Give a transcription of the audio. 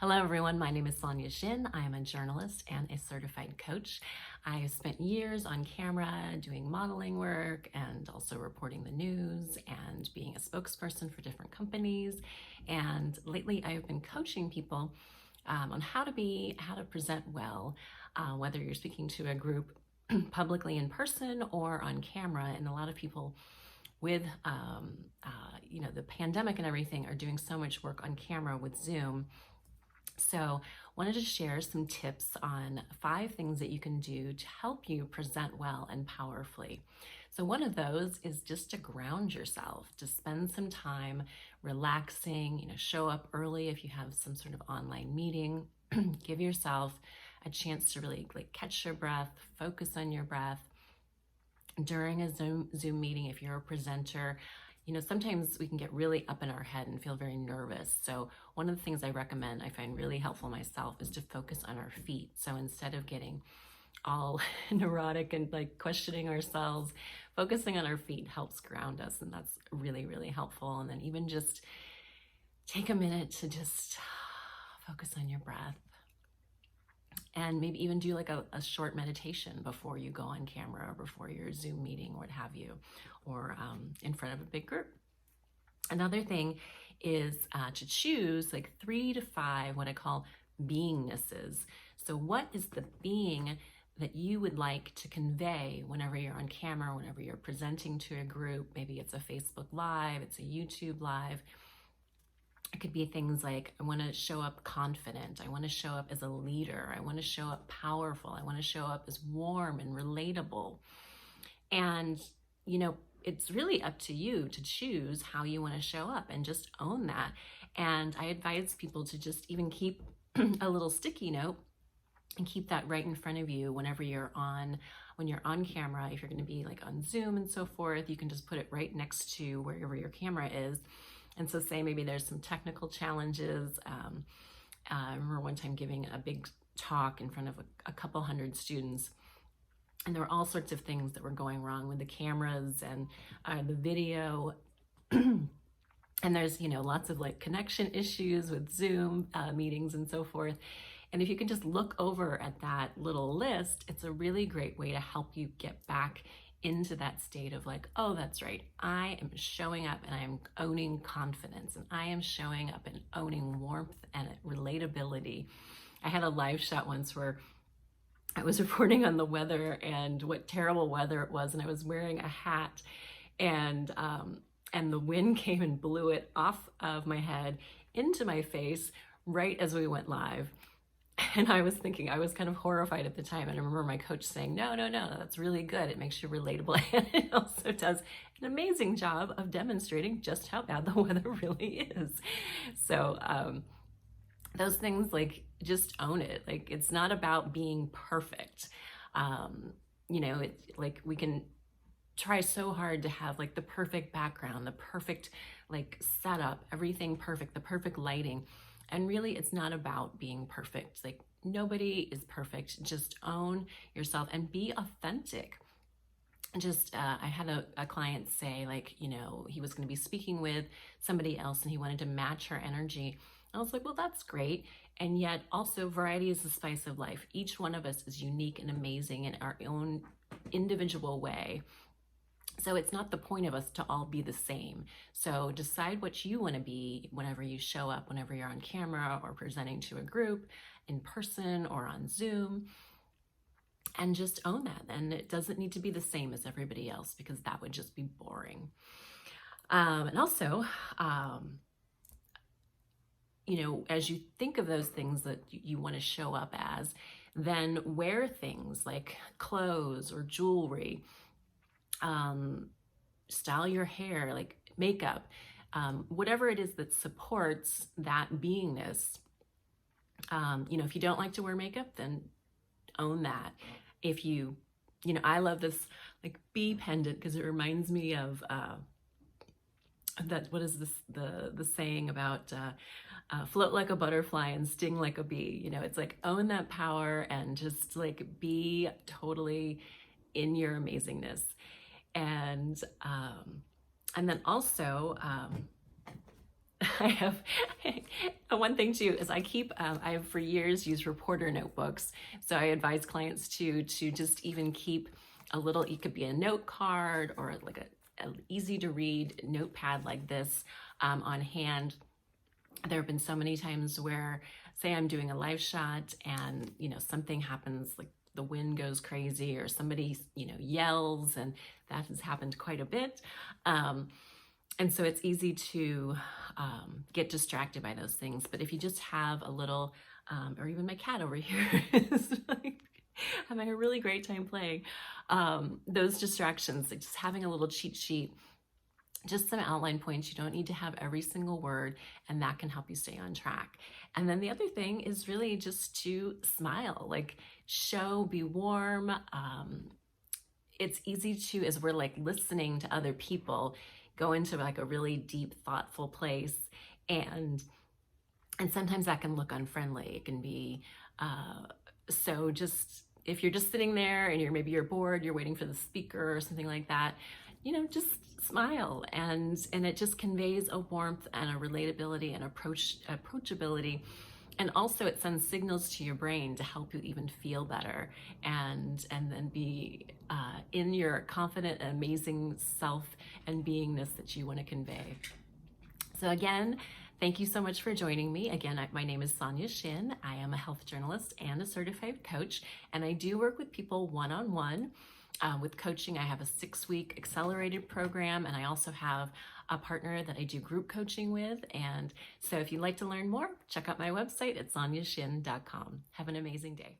Hello, everyone. My name is Sonja Shin. I am a journalist and a certified coach. I have spent years on camera doing modeling work and also reporting the news and being a spokesperson for different companies. And lately, I have been coaching people on how to present well, whether you're speaking to a group publicly in person or on camera. And a lot of people with the pandemic and everything are doing so much work on camera with Zoom. So wanted to share some tips on 5 things that you can do to help you present well and powerfully. So one of those is just to ground yourself, to spend some time relaxing, show up early if you have some sort of online meeting. Give yourself a chance to really catch your breath, focus on your breath. During a Zoom meeting, if you're a presenter, sometimes we can get really up in our head and feel very nervous. So one of the things I find really helpful myself, is to focus on our feet. So instead of getting all neurotic and questioning ourselves, focusing on our feet helps ground us. And that's really, really helpful. And then even just take a minute to just focus on your breath. And maybe even do a short meditation before you go on camera or before your Zoom meeting or what have you, or in front of a big group. Another thing is to choose 3 to 5 what I call beingnesses. So what is the being that you would like to convey whenever you're on camera, whenever you're presenting to a group? Maybe it's a Facebook Live, it's a YouTube Live. It could be things like, I want to show up confident. I want to show up as a leader. I want to show up powerful. I want to show up as warm and relatable. And, it's really up to you to choose how you want to show up and just own that. And I advise people to just even keep a little sticky note and keep that right in front of you when you're on camera. If you're going to be on Zoom and so forth, you can just put it right next to wherever your camera is. And so say maybe there's some technical challenges. I remember one time giving a big talk in front of a couple hundred students, and there were all sorts of things that were going wrong with the cameras and the video. And there's, lots of connection issues with Zoom meetings and so forth. And if you can just look over at that little list, it's a really great way to help you get back into that state of oh, that's right, I am showing up and I am owning confidence, and I am showing up and owning warmth and relatability. I had a live shot once where I was reporting on the weather and what terrible weather it was, and I was wearing a hat, and the wind came and blew it off of my head into my face right as we went live. And I was kind of horrified at the time. And I remember my coach saying, no, that's really good. It makes you relatable. And it also does an amazing job of demonstrating just how bad the weather really is. So those things, just own it. It's not about being perfect. It's we can try so hard to have the perfect background, the perfect setup, everything perfect, the perfect lighting. And really, it's not about being perfect. Nobody is perfect. Just own yourself and be authentic. I had a client say, he was going to be speaking with somebody else and he wanted to match her energy. I was like, well, that's great. And yet also, variety is the spice of life. Each one of us is unique and amazing in our own individual way. So it's not the point of us to all be the same. So decide what you want to be whenever you show up, whenever you're on camera or presenting to a group in person or on Zoom, and just own that. And it doesn't need to be the same as everybody else, because that would just be boring. And also, as you think of those things that you want to show up as, then wear things like clothes or jewelry. Style your hair, makeup, whatever it is that supports that beingness. If you don't like to wear makeup, then own that. If you, I love this bee pendant because it reminds me of what is this, the saying about float like a butterfly and sting like a bee. It's own that power and just be totally in your amazingness. And then also, I have one thing too is I have for years used reporter notebooks. So I advise clients to just even keep a little, it could be a note card or like a easy to read notepad like this on hand. There have been so many times where, say I'm doing a live shot and, something happens, like the wind goes crazy or somebody, yells, and that has happened quite a bit. And so it's easy to get distracted by those things. But if you just have a little, or even my cat over here is like having a really great time playing, those distractions, like just having a little cheat sheet, just some outline points. You don't need to have every single word, and that can help you stay on track. And then the other thing is really just to smile, like be warm. It's easy to, as we're like listening to other people, go into like a really deep, thoughtful place. And sometimes that can look unfriendly. It can be, so just, if you're just sitting there and maybe you're bored, you're waiting for the speaker or something like that, just smile, and it just conveys a warmth and a relatability and approachability. And also it sends signals to your brain to help you even feel better and then be in your confident, amazing self and beingness that you want to convey. So again, thank you so much for joining me. Again, my name is Sonja Shin. I am a health journalist and a certified coach, and I do work with people one-on-one. With coaching, I have a 6-week accelerated program, and I also have a partner that I do group coaching with. And so if you'd like to learn more, check out my website at sonjashin.com. Have an amazing day.